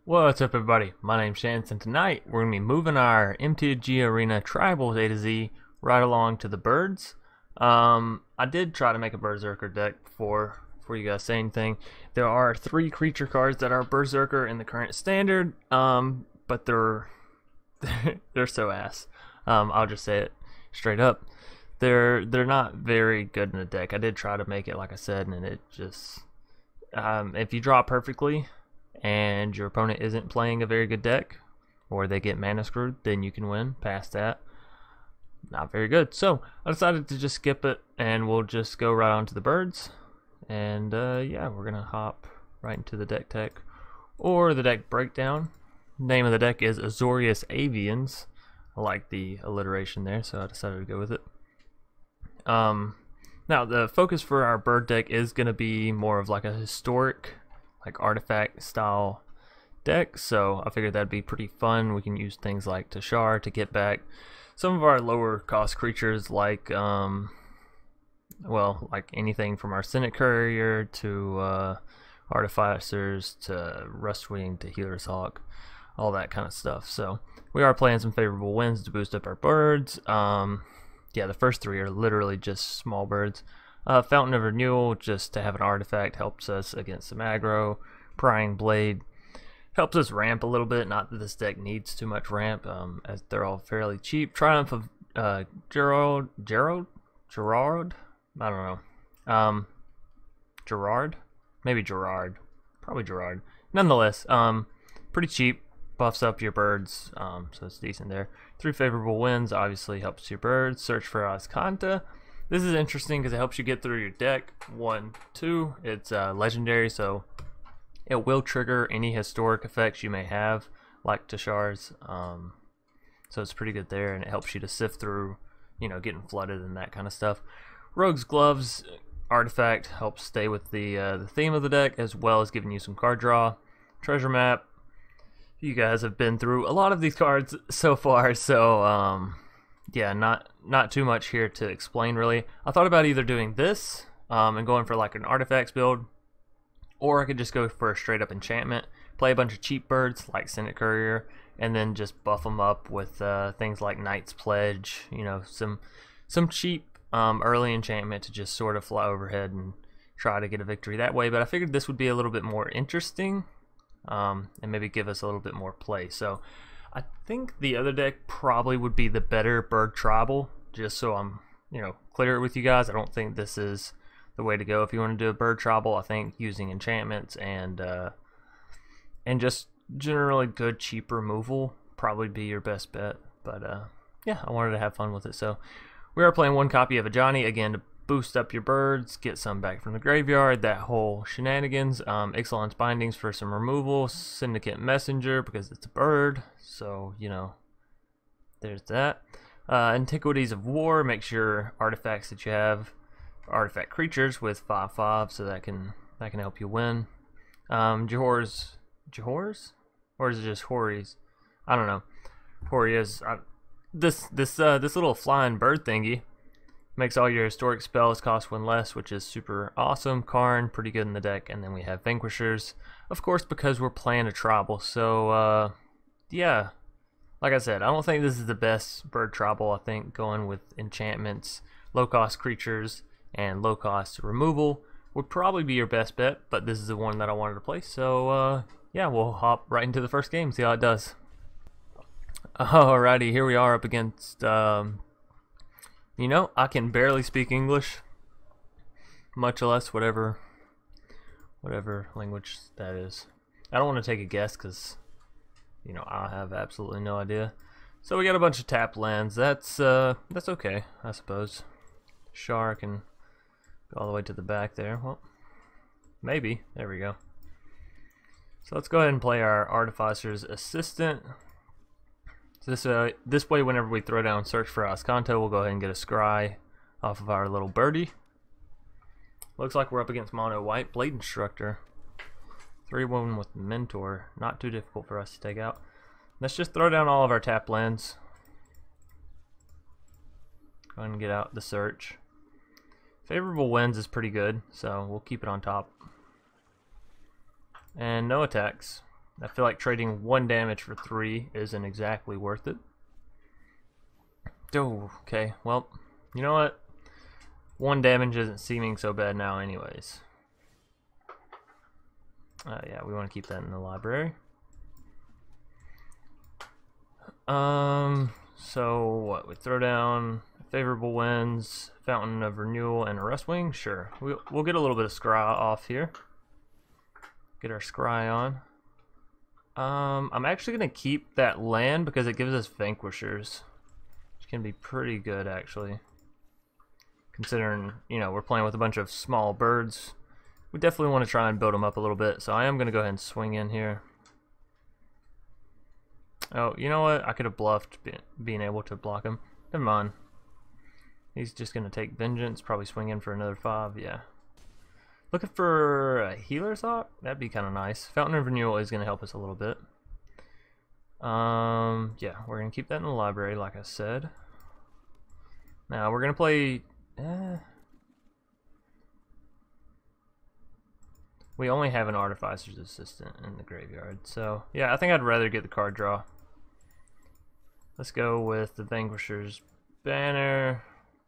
What's up, everybody? My name's Chance, and tonight we're going to be moving our MTG Arena Tribals A to Z right along to the birds. I did try to make a Berserker deck before you guys say anything. There are 3 creature cards that are Berserker in the current standard, but they're they're so ass. I'll just say it straight up. They're not very good in the deck. I did try to make it, like I said, and it just if you draw perfectly and your opponent isn't playing a very good deck, or they get mana screwed, then you can win. Past that, not very good. So I decided to just skip it, and we'll just go right on to the birds. And yeah, we're gonna hop right into the deck tech, or the deck breakdown. Name of the deck is Azorius Avians. I like the alliteration there, so I decided to go with it. Now the focus for our bird deck is gonna be more of like a historic, like artifact style deck, so I figured that'd be pretty fun. We can use things like Teshar to get back some of our lower cost creatures, like well, like anything from our Senate Courier to Artificers to Rustwing to Healer's Hawk, all that kind of stuff. So we are playing some favorable winds to boost up our birds. Yeah, the first 3 are literally just small birds. Fountain of Renewal, just to have an artifact, helps us against some aggro. Prying Blade helps us ramp a little bit. Not that this deck needs too much ramp, as they're all fairly cheap. Triumph of Gerrard? I don't know. Gerrard? Maybe Gerrard. Probably Gerrard. Nonetheless, pretty cheap. Buffs up your birds, so it's decent there. 3 favorable winds obviously helps your birds. Search for Azcanta. This is interesting because it helps you get through your deck. 1, 2. It's legendary, so it will trigger any historic effects you may have, like Teshar's. So it's pretty good there, and it helps you to sift through, you know, getting flooded and that kind of stuff. Rogue's Gloves artifact helps stay with the theme of the deck, as well as giving you some card draw. Treasure Map. You guys have been through a lot of these cards so far, so yeah, not too much here to explain really. I thought about either doing this and going for like an artifacts build, or I could just go for a straight up enchantment, play a bunch of cheap birds like Senate Courier, and then just buff them up with things like Knight's Pledge, you know, some cheap early enchantment to just sort of fly overhead and try to get a victory that way. But I figured this would be a little bit more interesting, and maybe give us a little bit more play. So I think the other deck probably would be the better bird tribal, just so I'm, you know, clear with you guys. I don't think this is the way to go if you want to do a bird tribal. I think using enchantments and just generally good cheap removal probably be your best bet. But yeah, I wanted to have fun with it. So we are playing 1 copy of Ajani, again, to boost up your birds, get some back from the graveyard, that whole shenanigans. Ixalan's Bindings for some removal, Syndicate Messenger because it's a bird, so, you know, there's that. Antiquities of War, make sure artifacts that you have artifact creatures with 5/5, so that can help you win. Jhoira's, or is it just Hori's? I don't know. Hori is this little flying bird thingy. Makes all your historic spells cost 1 less, which is super awesome. Karn, pretty good in the deck. And then we have Vanquishers, of course, because we're playing a tribal. So, yeah, like I said, I don't think this is the best bird tribal. I think going with enchantments, low-cost creatures, and low-cost removal would probably be your best bet. But this is the one that I wanted to play. So, yeah, we'll hop right into the first game, see how it does. Alrighty, here we are up against... you know, I can barely speak English, much less whatever language that is. I don't want to take a guess because, you know, I have absolutely no idea. So we got a bunch of tap lands. That's okay, I suppose. Teshar can go all the way to the back there. Well, maybe. There we go. So let's go ahead and play our Artificer's Assistant. This way, whenever we throw down Search for Azcanta, we'll go ahead and get a scry off of our little birdie. Looks like we're up against mono white Blade Instructor. 3/1 with Mentor. Not too difficult for us to take out. Let's just throw down all of our tap lands. Go ahead and get out the Search. Favorable winds is pretty good, so we'll keep it on top. And no attacks. I feel like trading 1 damage for 3 isn't exactly worth it. Oh, okay, well, you know what? 1 damage isn't seeming so bad now anyways. Yeah, we want to keep that in the library. So what? We throw down favorable winds, Fountain of Renewal, and a Rustwing? Sure. We'll get a little bit of scry off here. Get our scry on. I'm actually going to keep that land because it gives us Vanquishers. Which can be pretty good, actually. Considering, you know, we're playing with a bunch of small birds. We definitely want to try and build them up a little bit. So I am going to go ahead and swing in here. Oh, you know what? I could have bluffed being able to block him. Never mind. He's just going to take Vengeance, probably swing in for another 5, yeah. Looking for a Healer's Hawk? That'd be kind of nice. Fountain of Renewal is going to help us a little bit. Yeah, we're going to keep that in the library, like I said. Now, we're going to play... We only have an Artificer's Assistant in the graveyard, so... Yeah, I think I'd rather get the card draw. Let's go with the Vanquisher's Banner.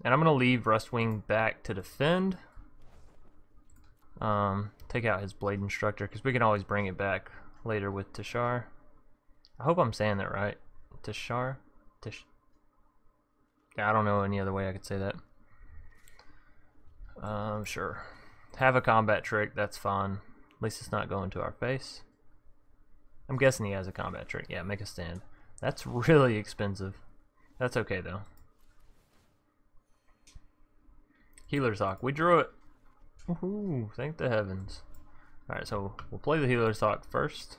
And I'm going to leave Rustwing back to defend. Take out his Blade Instructor, because we can always bring it back later with Teshar. I hope I'm saying that right. Teshar? Yeah, I don't know any other way I could say that. Sure. Have a combat trick, that's fine. At least it's not going to our face. I'm guessing he has a combat trick. Yeah, make a stand. That's really expensive. That's okay though. Healer's Hawk. We drew it. Woohoo! Thank the heavens. Alright, so we'll play the Healer's Hawk first.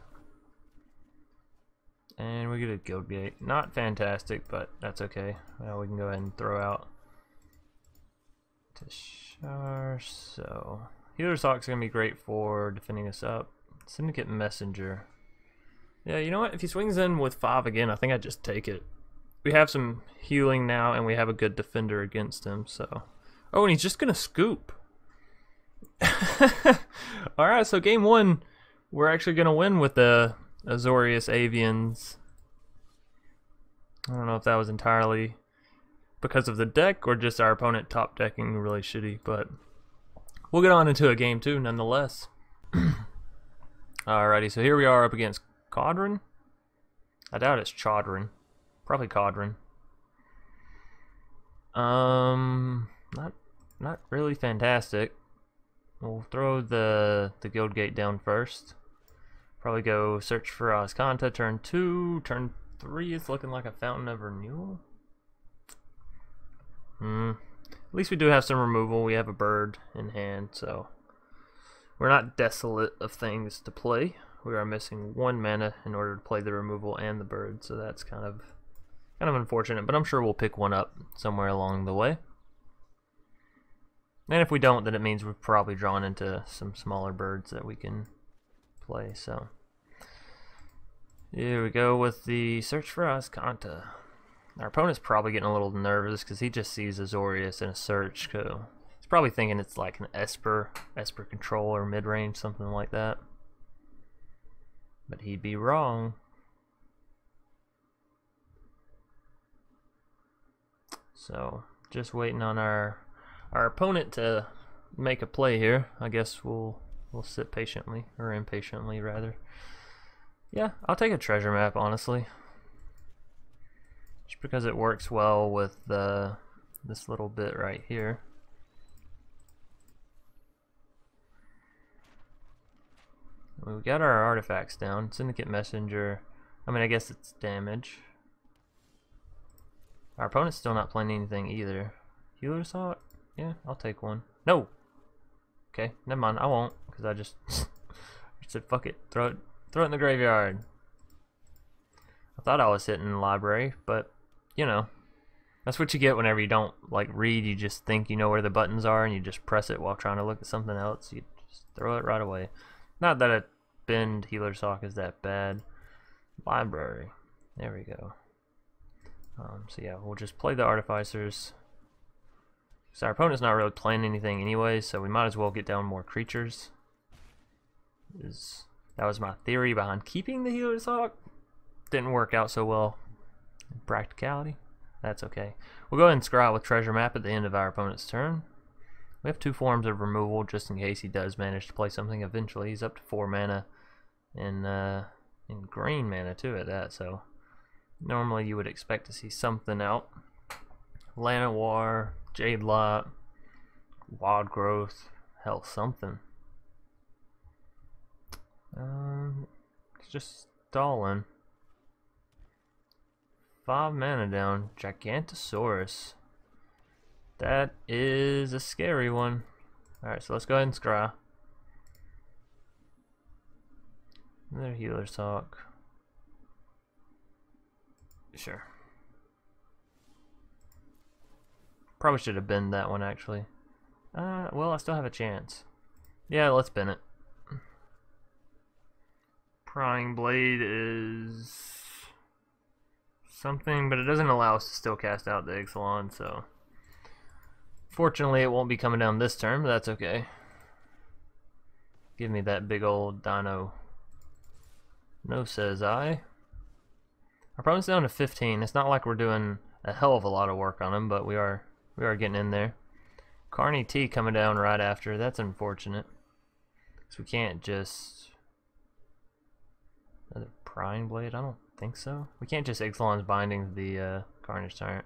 And we get a Guildgate. Not fantastic, but that's okay. We can go ahead and throw out Teshar. So Healer's Hawk's gonna be great for defending us up. Syndicate Messenger. Yeah, you know what? If he swings in with 5 again, I think I'd just take it. We have some healing now, and we have a good defender against him, so... Oh, and he's just gonna scoop. Alright, so game 1, we're actually gonna win with the Azorius Avians. I don't know if that was entirely because of the deck, or just our opponent top decking really shitty, but... We'll get on into a game 2, nonetheless. Alrighty, so here we are up against Caudron? I doubt it's Chaudron. Probably Caudron. Not really fantastic. We'll throw the Guildgate down first. Probably go search for Azcanta turn 2. Turn 3 is looking like a Fountain of Renewal. At least we do have some removal. We have a bird in hand, so we're not desolate of things to play. We are missing 1 mana in order to play the removal and the bird, so that's kind of unfortunate, but I'm sure we'll pick one up somewhere along the way. And if we don't, then it means we've probably drawn into some smaller birds that we can play, so. Here we go with the search for Azcanta. Our opponent's probably getting a little nervous because he just sees Azorius in a search. He's probably thinking it's like an Esper control or mid-range, something like that. But he'd be wrong. So, just waiting on our opponent to make a play here. I guess we'll sit patiently, or impatiently rather. Yeah, I'll take a treasure map, honestly. Just because it works well with this little bit right here. We got our artifacts down. Syndicate Messenger. I mean, I guess it's damage. Our opponent's still not playing anything either. Healer's Hawk? Yeah, I'll take one. No! Okay, never mind. I won't, because I just said fuck it. Throw it in the graveyard. I thought I was hitting the library, but you know, that's what you get whenever you don't like read. You just think you know where the buttons are, and you just press it while trying to look at something else. You just throw it right away. Not that a bend Healer's Hawk is that bad. Library. There we go. So yeah, we'll just play the Artificers. So our opponent's not really playing anything anyway, so we might as well get down more creatures. Is That was my theory behind keeping the Healer's Hawk. Didn't work out so well in practicality. That's okay. We'll go ahead and scry with Treasure Map at the end of our opponent's turn. We have 2 forms of removal just in case he does manage to play something eventually. He's up to 4 mana and in green mana too at that, so normally you would expect to see something out. Llanowar, Jade Lot, Wild Growth, hell, something. It's just stalling. 5 mana down. Gigantosaurus. That is a scary one. Alright, so let's go ahead and scry. Another Healer's Hawk. Sure. Probably should have been that one actually. Well, I still have a chance. Yeah, let's bin it. Prying Blade is something, but it doesn't allow us to still cast out the Ixalan, so fortunately it won't be coming down this turn, but that's okay. Give me that big old dino. No, says I. Our opponent's down to 15. It's not like we're doing a hell of a lot of work on him, but we are getting in there. Karn T coming down right after. That's unfortunate. So we can't just... Another Prying Blade? I don't think so. We can't just Ixalan's Binding the Carnage Tyrant.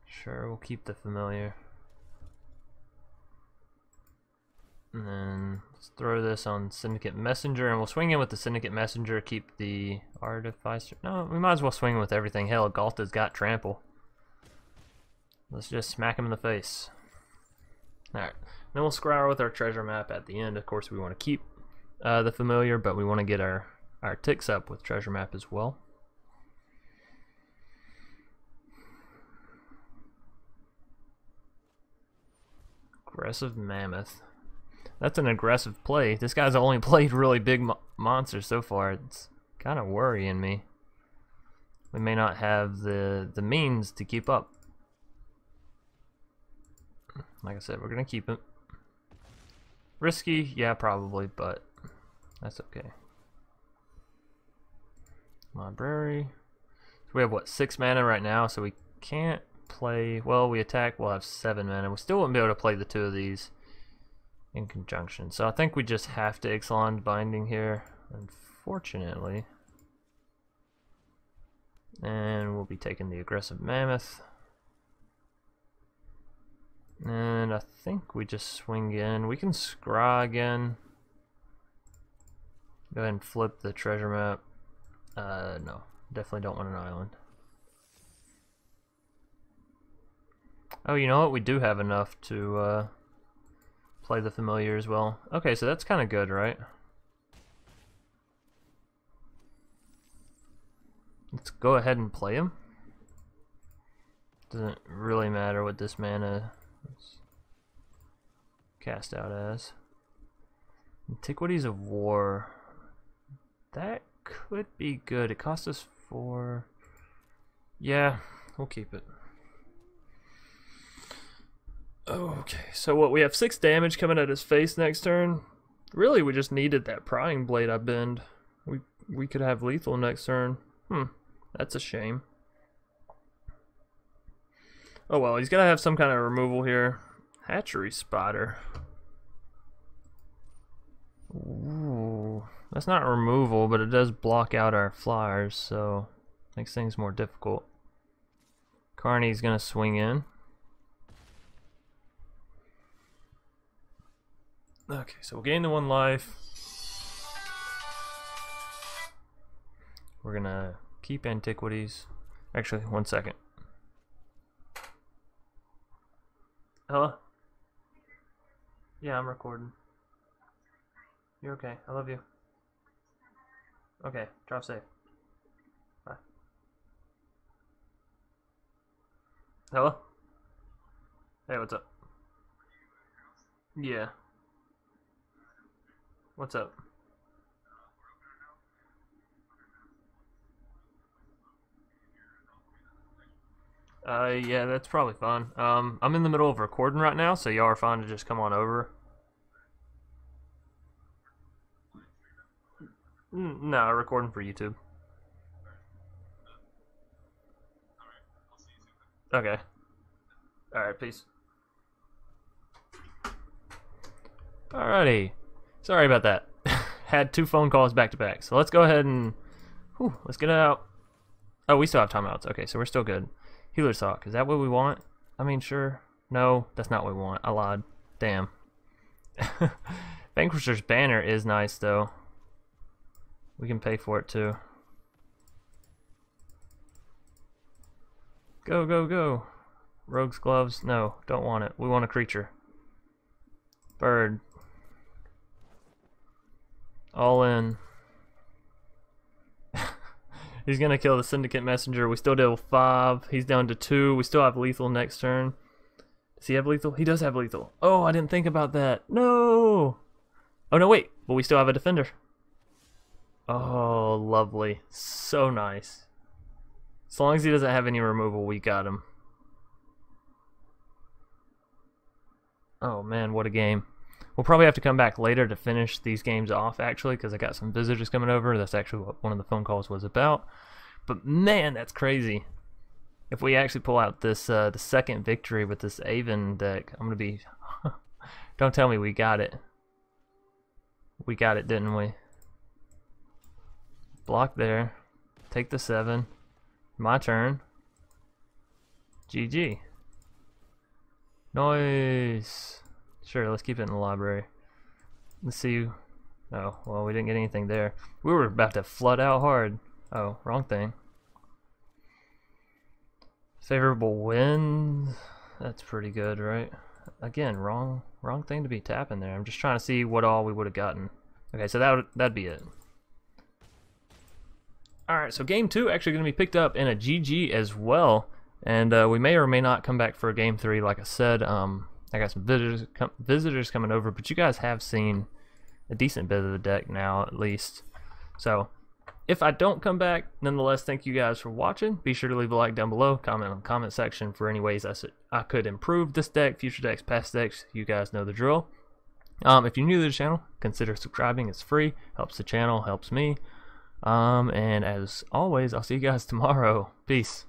Sure, we'll keep the familiar. And then let's throw this on Syndicate Messenger, and we'll swing in with the Syndicate Messenger, keep the Artificer. No, we might as well swing with everything. Hell, Galta's got trample. Let's just smack him in the face. Alright, then we'll scry with our treasure map at the end. Of course, we want to keep the familiar, but we want to get our ticks up with treasure map as well. Aggressive Mammoth. That's an aggressive play. This guy's only played really big monsters so far. It's kind of worrying me. We may not have the means to keep up. Like I said, we're going to keep it. Risky? Yeah, probably, but that's okay. Library. So we have, what, 6 mana right now, so we can't play... Well, we attack, we'll have 7 mana. We still wouldn't be able to play the 2 of these in conjunction. So I think we just have to Ixalan Binding here, unfortunately. And we'll be taking the aggressive Mammoth. And I think we just swing in. We can scry again. Go ahead and flip the treasure map. No, definitely don't want an island. Oh, you know what? We do have enough to play the familiar as well. Okay, so that's kind of good, right? Let's go ahead and play him. Doesn't really matter what this mana is cast out as. Antiquities of War. That could be good. It cost us 4. Yeah, we'll keep it. Okay, so what, we have 6 damage coming at his face next turn. Really, we just needed that Prying Blade I bend. We could have lethal next turn. That's a shame. Oh well, he's gonna have some kind of removal here. Hatchery Spotter. Ooh, that's not removal, but it does block out our flyers, so makes things more difficult. Carney's gonna swing in. Okay, so we'll gain the 1 life. We're gonna keep Antiquities. Actually, 1 second. Hello? Yeah, I'm recording. You're okay. I love you. Okay, drop safe. Bye. Hello? Hey, what's up? Yeah. What's up? Yeah, that's probably fun. I'm in the middle of recording right now, so y'all are fine to just come on over. No, recording for YouTube. Okay. Alright, peace. Alrighty. Sorry about that. Had 2 phone calls back to back. So let's go ahead and let's get it out. Oh, we still have timeouts. Okay, so we're still good. Healer's Hawk. Is that what we want? I mean, sure. No, that's not what we want. I lied. Damn. Vanquisher's banner is nice, though. We can pay for it, too. Go, go, go. Rogue's Gloves. No, don't want it. We want a creature. Bird. All in. He's gonna kill the Syndicate Messenger. We still deal 5. He's down to 2. We still have lethal next turn. Does he have lethal? He does have lethal. Oh, I didn't think about that. No! Oh, no, wait. But we still have a defender. Oh, lovely. So nice. As long as he doesn't have any removal, we got him. Oh, man, what a game. We'll probably have to come back later to finish these games off, actually, because I got some visitors coming over. That's actually what one of the phone calls was about. But, man, that's crazy. If we actually pull out this the second victory with this Avian deck, I'm going to be... Don't tell me we got it. We got it, didn't we? Block there. Take the 7. My turn. GG. Nice. Sure, let's keep it in the library. Let's see. Oh, well, we didn't get anything there. We were about to flood out hard. Oh, wrong thing. Favorable wind. That's pretty good, right? Again, wrong thing to be tapping there. I'm just trying to see what all we would have gotten. Okay, so that'd be it. Alright, so game 2 actually going to be picked up in a GG as well. And we may or may not come back for game 3, like I said. I got some visitors coming over, but you guys have seen a decent bit of the deck now, at least. So, if I don't come back, nonetheless, thank you guys for watching. Be sure to leave a like down below, comment in the comment section for any ways I could improve this deck, future decks, past decks. You guys know the drill. If you're new to the channel, consider subscribing. It's free, helps the channel, helps me. And as always, I'll see you guys tomorrow. Peace.